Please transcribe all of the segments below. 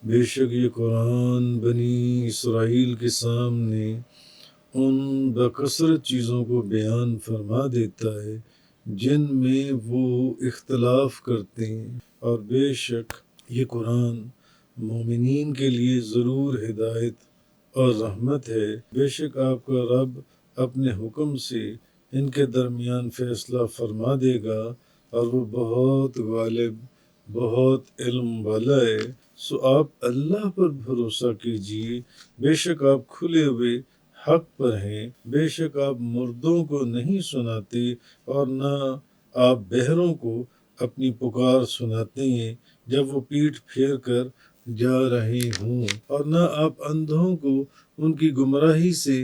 بے شک یہ قرآن بنی اسرائیل کے سامنے ان بکثرت چیزوں کو بیان فرما دیتا ہے جن میں وہ اختلاف کرتے ہیں، اور بے شک یہ قرآن مومنین کے لیے ضرور ہدایت اور رحمت ہے۔ بے شک آپ کا رب اپنے حکم سے ان کے درمیان فیصلہ فرما دے گا، اور وہ بہت غالب، بہت علم والا ہے۔ سو آپ اللہ پر بھروسہ کیجیے، بے شک آپ کھلے ہوئے حق پر ہیں۔ بے شک آپ مردوں کو نہیں سناتے، اور نہ آپ بہروں کو اپنی پکار سناتے ہیں جب وہ پیٹھ پھیر کر جا رہے ہوں، اور نہ آپ اندھوں کو ان کی گمراہی سے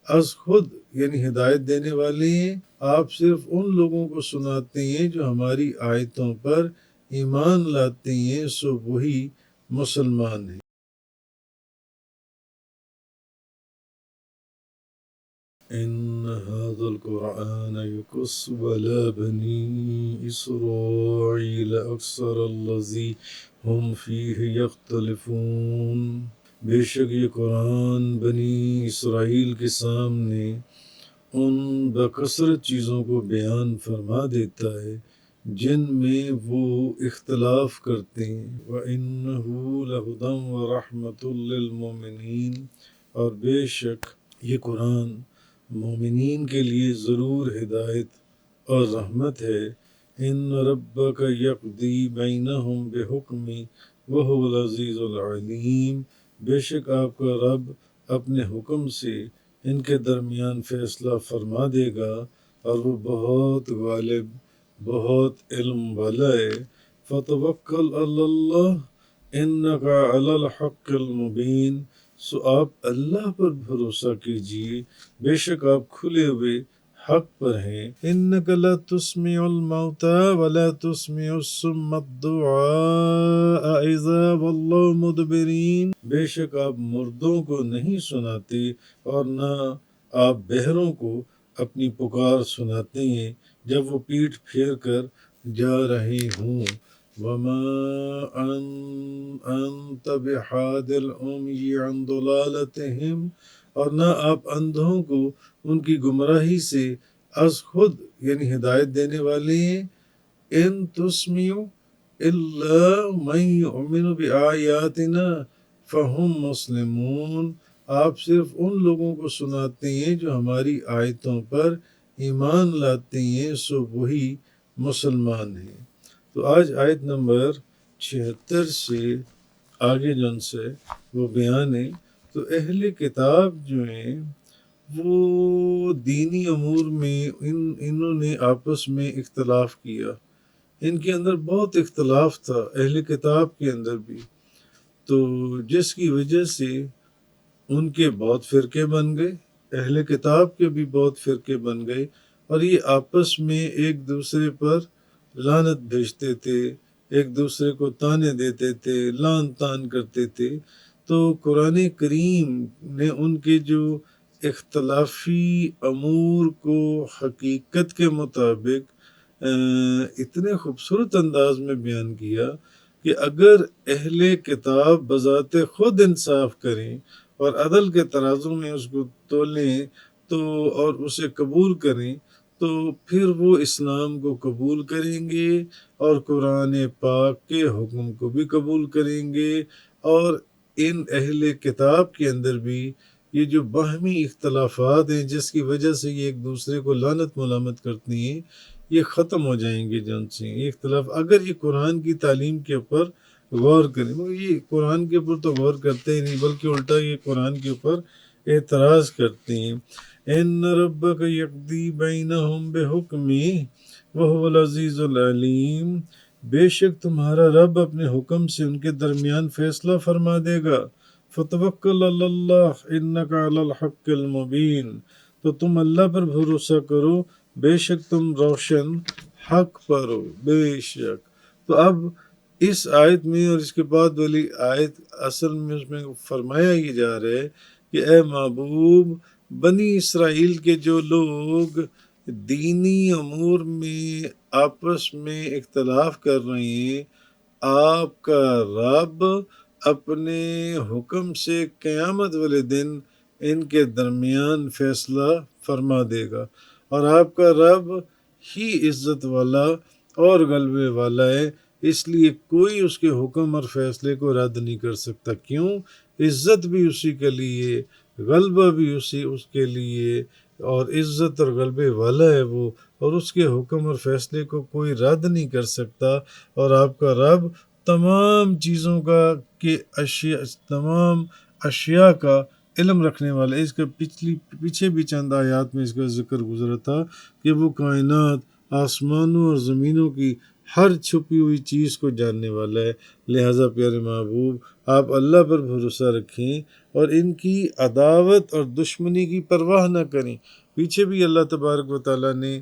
از خود یعنی ہدایت دینے والے ہیں۔ آپ صرف ان لوگوں کو سناتے ہیں جو ہماری آیتوں پر ایمان لاتے ہیں، سو وہی مسلمان ہیں۔ إن هذا القرآن يقص على بني إسرائيل أكثر الذي هم فيه يختلفون۔ بے شک یہ قرآن بنی اسرائیل کے سامنے ان بکثرت چیزوں کو بیان فرما دیتا ہے جن میں وہ اختلاف کرتے ہیں۔ وَإِنَّهُ لَهُدًى وَرَحْمَةٌ لِّلْمُؤْمِنِينَ، اور بے شک یہ قرآن مومنین کے لیے ضرور ہدایت اور رحمت ہے۔ ان ربک یقضی بینہم بحکم وہو العزیز العلیم، بے شک آپ کا رب اپنے حکم سے ان کے درمیان فیصلہ فرما دے گا، اور وہ بہت غالب، بہت علم والا ہے۔ فتوکل علی اللہ انک علی الحق المبین، سو آپ اللہ پر بھروسہ کیجیے، بے شک آپ کھلے ہوئے حق پر ہیں۔ انک لا تسمع الموتى ولا تسمع الصم الدعاء اذا ولوا مدبرین، بے شک آپ مردوں کو نہیں سناتے، اور نہ آپ بہروں کو اپنی پکار سناتے ہیں جب وہ پیٹھ پھیر کر جا رہے ہوں۔ وما انت بحاد العمی عن ضلالتہم، اور نہ آپ اندھوں کو ان کی گمراہی سے از خود یعنی ہدایت دینے والے ہیں۔ ان تسمع الا من یؤمن بآیاتنا فہم مسلمون، آپ صرف ان لوگوں کو سناتے ہیں جو ہماری آیتوں پر ایمان لاتے ہیں، سو وہی مسلمان ہیں۔ تو آج آیت نمبر 76 سے آگے جن سے وہ بیان ہے۔ تو اہل کتاب جو ہیں وہ دینی امور میں انہوں نے آپس میں اختلاف کیا، ان کے اندر بہت اختلاف تھا، اہل کتاب کے اندر بھی، تو جس کی وجہ سے ان کے بہت فرقے بن گئے، اہل کتاب کے بھی بہت فرقے بن گئے، اور یہ آپس میں ایک دوسرے پر لعنت بھیجتے تھے، ایک دوسرے کو تانے دیتے تھے، لعن تان کرتے تھے۔ تو قرآن کریم نے ان کے جو اختلافی امور کو حقیقت کے مطابق اتنے خوبصورت انداز میں بیان کیا کہ اگر اہل کتاب بذات خود انصاف کریں اور عدل کے ترازو میں اس کو تولیں تو اور اسے قبول کریں، تو پھر وہ اسلام کو قبول کریں گے اور قرآن پاک کے حکم کو بھی قبول کریں گے، اور ان اہل کتاب کے اندر بھی یہ جو باہمی اختلافات ہیں جس کی وجہ سے یہ ایک دوسرے کو لعنت ملامت کرتی ہیں، یہ ختم ہو جائیں گے جن سے یہ اختلاف، اگر یہ قرآن کی تعلیم کے اوپر غور کریں۔ مگر یہ قرآن کے اوپر تو غور کرتے ہی نہیں، بلکہ الٹا یہ قرآن کے اوپر اعتراض کرتے ہیں۔ ان ربک یقضی بینہم بحکمہ وہو العزیز العلیم، بے شک تمہارا رب اپنے حکم سے ان کے درمیان فیصلہ فرما دے گا۔ فتوکل علی اللہ انک علی الحق المبین، تو تم اللہ پر بھروسہ کرو، بے شک تم روشن حق پر ہو، بے شک۔ تو اب اس آیت میں اور اس کے بعد والی آیت اصل میں اس میں فرمایا یہ جا رہا ہے کہ اے محبوب، بنی اسرائیل کے جو لوگ دینی امور میں آپس میں اختلاف کر رہے ہیں، آپ کا رب اپنے حکم سے قیامت والے دن ان کے درمیان فیصلہ فرما دے گا، اور آپ کا رب ہی عزت والا اور غلبے والا ہے، اس لیے کوئی اس کے حکم اور فیصلے کو رد نہیں کر سکتا۔ کیوں؟ عزت بھی اسی کے لیے، غلبہ بھی اس کے لیے، اور عزت اور غلبے والا ہے وہ، اور اس کے حکم اور فیصلے کو کوئی رد نہیں کر سکتا۔ اور آپ کا رب تمام چیزوں کا تمام اشیاء کا علم رکھنے والا ہے۔ اس کا پیچھے بھی چند آیات میں اس کا ذکر گزرا تھا کہ وہ کائنات، آسمانوں اور زمینوں کی ہر چھپی ہوئی چیز کو جاننے والا ہے۔ لہٰذا پیارے محبوب، آپ اللہ پر بھروسہ رکھیں اور ان کی عداوت اور دشمنی کی پرواہ نہ کریں۔ پیچھے بھی اللہ تبارک و تعالیٰ نے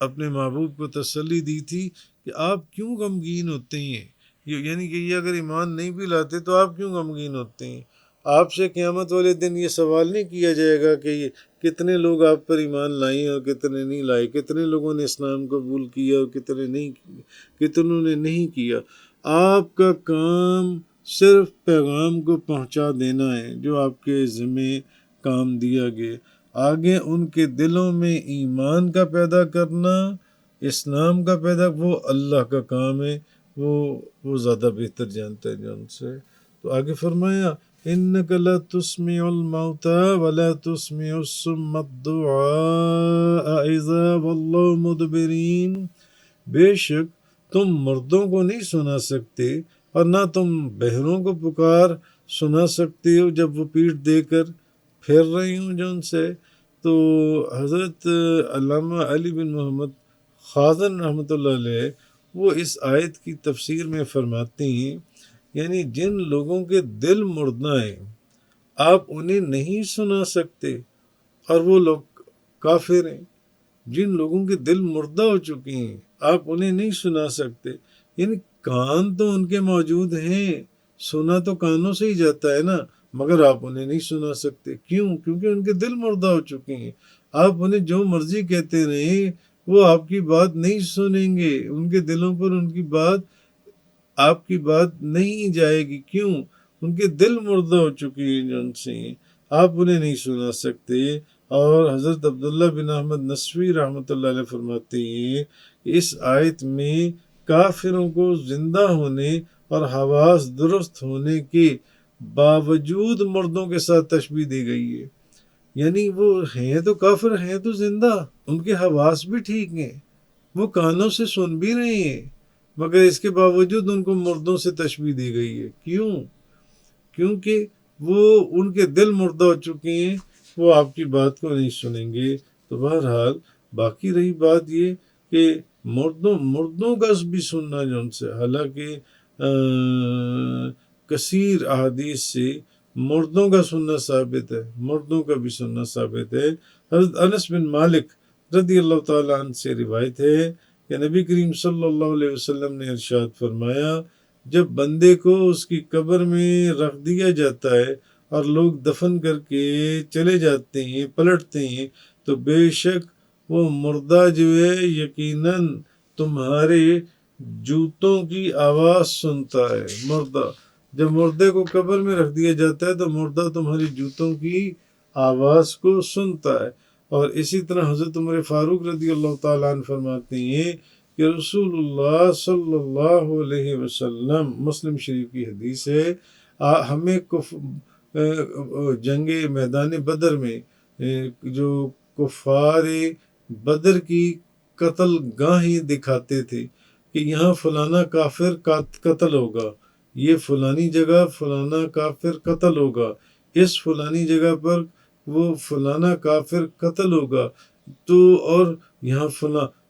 اپنے محبوب کو تسلی دی تھی کہ آپ کیوں غمگین ہوتے ہیں، یعنی کہ یہ اگر ایمان نہیں بھی لاتے تو آپ کیوں غمگین ہوتے ہیں۔ آپ سے قیامت والے دن یہ سوال نہیں کیا جائے گا کہ کتنے لوگ آپ پر ایمان لائے اور کتنے نہیں لائے، کتنے لوگوں نے اسلام قبول کیا اور کتنوں نے نہیں کیا۔ آپ کا کام صرف پیغام کو پہنچا دینا ہے جو آپ کے ذمہ کام دیا گیا۔ آگے ان کے دلوں میں ایمان کا پیدا کرنا، اسلام کا پیدا، وہ اللہ کا کام ہے، وہ زیادہ بہتر جانتا ہے جو ان سے۔ تو آگے فرمایا اِنَّكَ لَا تُسْمِعُ الْمَوْتَى وَلَا تُسْمِعُ الصُّمَّ الدُّعَاءَ إِذَا وَلَّوْا مُدْبِرِينَ، بے شک تم مردوں کو نہیں سنا سکتے اور نہ تم بہروں کو پکار سنا سکتے ہو جب وہ پیٹھ دے کر پھیر رہی ہوں جو ان سے۔ تو حضرت علامہ علی بن محمد خازن رحمۃ اللہ علیہ وہ اس آیت کی تفسیر میں فرماتے ہیں، یعنی جن لوگوں کے دل مردہ ہیں آپ انہیں نہیں سنا سکتے، اور وہ لوگ کافر ہیں۔ جن لوگوں کے دل مردہ ہو چکے ہیں آپ انہیں نہیں سنا سکتے، یعنی کان تو ان کے موجود ہیں، سنا تو کانوں سے ہی جاتا ہے نا، مگر آپ انہیں نہیں سنا سکتے۔ کیوں؟ کیونکہ ان کے دل مردہ ہو چکے ہیں۔ آپ انہیں جو مرضی کہتے رہیں وہ آپ کی بات نہیں سنیں گے، ان کے دلوں پر آپ کی بات نہیں جائے گی۔ کیوں؟ ان کے دل مردہ ہو چکے ہیں جن سے، آپ انہیں نہیں سنا سکتے۔ اور حضرت عبداللہ بن احمد نسوی رحمۃ اللہ علیہ فرماتے ہیں کہ اس آیت میں کافروں کو زندہ ہونے اور حواس درست ہونے کے باوجود مردوں کے ساتھ تشبیہ دی گئی ہے، یعنی وہ ہیں تو کافر، ہیں تو زندہ، ان کے حواس بھی ٹھیک ہیں، وہ کانوں سے سن بھی رہے ہیں، مگر اس کے باوجود ان کو مردوں سے تشبیہ دی گئی ہے۔ کیوں؟ کیونکہ وہ ان کے دل مردہ ہو چکے ہیں، وہ آپ کی بات کو نہیں سنیں گے۔ تو بہرحال باقی رہی بات یہ کہ مردوں کا بھی سننا جو ان سے، حالانکہ کثیر احادیث سے مردوں کا سننا ثابت ہے، مردوں کا بھی سننا ثابت ہے۔ حضرت انس بن مالک رضی اللہ تعالیٰ عنہ سے روایت ہے کہ نبی کریم صلی اللہ علیہ وسلم نے ارشاد فرمایا، جب بندے کو اس کی قبر میں رکھ دیا جاتا ہے اور لوگ دفن کر کے چلے جاتے ہیں، پلٹتے ہیں، تو بے شک وہ مردہ جو ہے یقیناً تمہارے جوتوں کی آواز سنتا ہے۔ مردہ جب مردے کو قبر میں رکھ دیا جاتا ہے تو مردہ تمہاری جوتوں کی آواز کو سنتا ہے۔ اور اسی طرح حضرت عمر فاروق رضی اللہ تعالیٰ عنہ فرماتے ہیں کہ رسول اللہ صلی اللہ علیہ وسلم، مسلم شریف کی حدیث ہے، ہمیں جنگ میدان بدر میں جو کفار بدر کی قتل گاہیں دکھاتے تھے کہ یہاں فلانا کافر قتل ہوگا، یہ فلانی جگہ فلانا کافر قتل ہوگا، اس فلانی جگہ پر وہ فلانا کافر قتل ہوگا، تو اور یہاں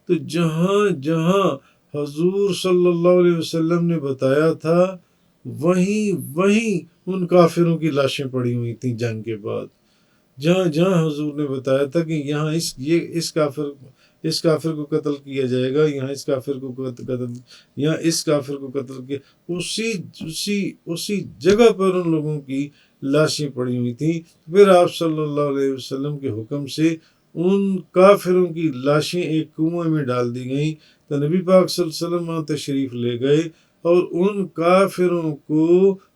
تو جہاں جہاں حضور صلی اللہ علیہ وسلم نے بتایا تھا وہیں ان کافروں کی لاشیں پڑی ہوئی تھیں جنگ کے بعد۔ جہاں جہاں حضور نے بتایا تھا کہ یہاں اس کافر کو قتل کیا جائے گا، یہاں اس کافر کو قتل کیا، اسی جگہ پر ان لوگوں کی لاشیں پڑی ہوئی تھیں۔ پھر آپ صلی اللہ علیہ وسلم کے حکم سے ان کافروں کی لاشیں ایک کنویں میں ڈال دی گئیں، تو نبی پاک صلی اللہ علیہ وسلم وہاں تشریف لے گئے اور ان کافروں کو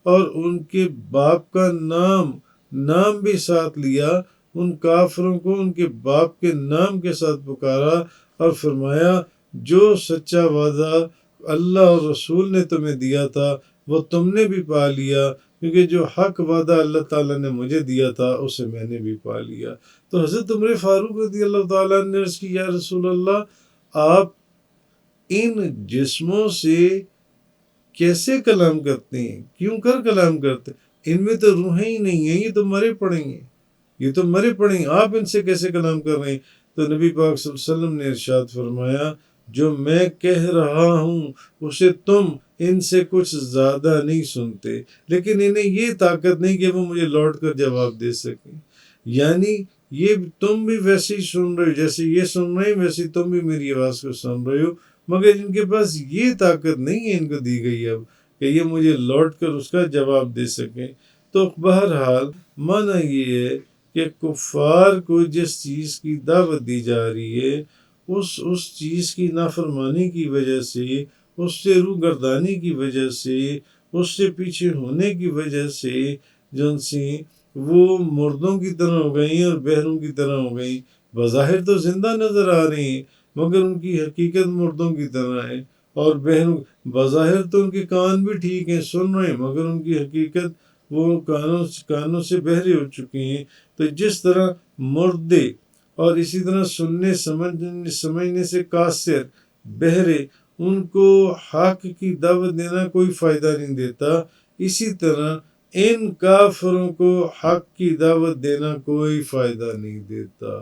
اور ان کے باپ کا نام بھی ساتھ لیا، ان کافروں کو ان کے باپ کے نام کے ساتھ پکارا اور فرمایا جو سچا وعدہ اللہ اور رسول نے تمہیں دیا تھا وہ تم نے بھی پا لیا، کیونکہ جو حق وعدہ اللہ تعالیٰ نے مجھے دیا تھا اسے میں نے بھی پا لیا۔ تو حضرت عمر فاروق رضی اللہ تعالیٰ نے عرض کی یا رسول اللہ، آپ ان جسموں سے کیسے کلام کرتے ہیں، کیوں کر کلام کرتے ہیں؟ ان میں تو روحیں ہی نہیں ہیں، یہ تو مرے پڑے ہیں، یہ تو مرے پڑے ہیں، آپ ان سے کیسے کلام کر رہے ہیں؟ تو نبی پاک صلی اللہ علیہ وسلم نے ارشاد فرمایا جو میں کہہ رہا ہوں اسے تم ان سے کچھ زیادہ نہیں سنتے، لیکن انہیں یہ طاقت نہیں کہ وہ مجھے لوٹ کر جواب دے سکیں، یعنی یہ تم بھی ویسے ہی سن رہے ہو جیسے یہ سن رہے ہیں، ویسے تم بھی میری آواز کو سن رہے ہو، مگر ان کے پاس یہ طاقت نہیں ہے ان کو دی گئی اب کہ یہ مجھے لوٹ کر اس کا جواب دے سکیں۔ تو بہرحال معنی یہ ہے کہ کفار کو جس چیز کی دعوت دی جا رہی ہے اس چیز کی نافرمانی کی وجہ سے، اس سے روگردانی کی وجہ سے، اس سے پیچھے ہونے کی وجہ سے جن سے وہ مردوں کی طرح ہو گئی اور بہروں کی طرح ہو گئی، بظاہر تو زندہ نظر آ رہی ہیں مگر ان کی حقیقت مردوں کی طرح ہے، اور بہروں بظاہر تو ان کے کان بھی ٹھیک ہیں، سن رہے ہیں، مگر ان کی حقیقت وہ کانوں سے بہرے ہو چکے ہیں۔ تو جس طرح مردے اور اسی طرح سننے سمجھنے سے قاصر بہرے، ان کو حق کی دعوت دینا کوئی فائدہ نہیں دیتا، اسی طرح ان کافروں کو حق کی دعوت دینا کوئی فائدہ نہیں دیتا،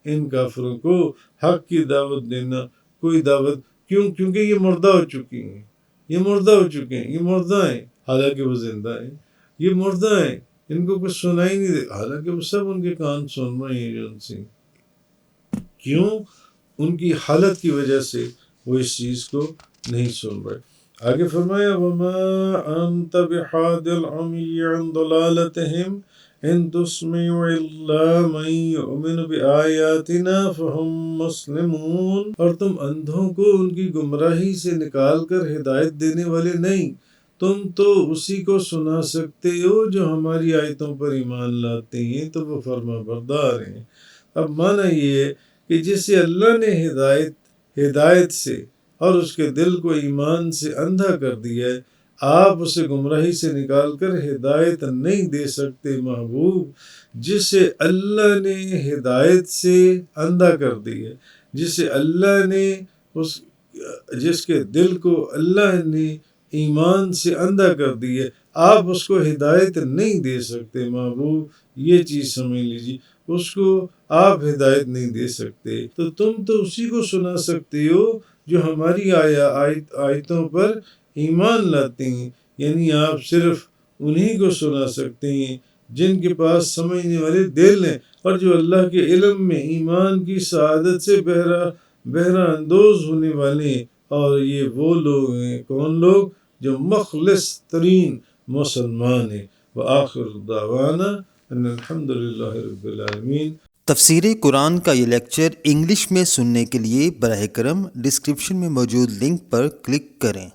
ان کافروں کو حق کی دعوت دینا کوئی دعوت کیونکہ یہ مردہ ہو چکی ہیں، یہ مردہ ہو چکے ہیں، یہ مردہ ہیں، حالانکہ وہ زندہ ہیں، یہ مردہ ہیں، ان کو کچھ سنائی نہیں دے، حالانکہ وہ سب ان کے کان سن رہے ہیں جو ان سے، کیوں؟ ان کی حالت کی وجہ سے وہ اس چیز کو نہیں سن رہے۔ آگے فرمایا وَمَا أَنْتَ بِحَادِ الْعُمْيِ عَنْ ضَلَالَتِهِمْ إِن تُسْمِعُ إِلَّا مَن يُؤْمِنُ بِآيَاتِنَا فَهُمْ مُسْلِمُونَ، اور تم اندھوں کو ان کی گمراہی سے نکال کر ہدایت دینے والے نہیں، تم تو اسی کو سنا سکتے ہو جو ہماری آیتوں پر ایمان لاتے ہیں تو وہ فرما بردار ہیں۔ اب معنی یہ ہے کہ جسے اللہ نے ہدایت سے اور اس کے دل کو ایمان سے اندھا کر دیا ہے، آپ اسے گمراہی سے نکال کر ہدایت نہیں دے سکتے محبوب۔ جسے اللہ نے ہدایت سے اندھا کر دیا ہے، جسے اللہ نے جس کے دل کو اللہ نے ایمان سے اندھا کر دیا، آپ اس کو ہدایت نہیں دے سکتے محبوب، یہ چیز سمجھ لیجیے، اس کو آپ ہدایت نہیں دے سکتے، تو تم تو اسی کو سنا سکتے ہو جو ہماری آیتوں پر ایمان لاتے ہیں، یعنی آپ صرف انہی کو سنا سکتے ہیں جن کے پاس سمجھنے والے دل ہیں اور جو اللہ کے علم میں ایمان کی سعادت سے بہرہ اندوز ہونے والے ہیں، اور یہ وہ لوگ ہیں، کون لوگ؟ جو مخلص ترین مسلمان ہیں۔ وآخر دعوانا ان الحمدللہ رب العالمین۔ تفسیر قرآن کا یہ لیکچر انگلش میں سننے کے لیے براہ کرم ڈسکرپشن میں موجود لنک پر کلک کریں۔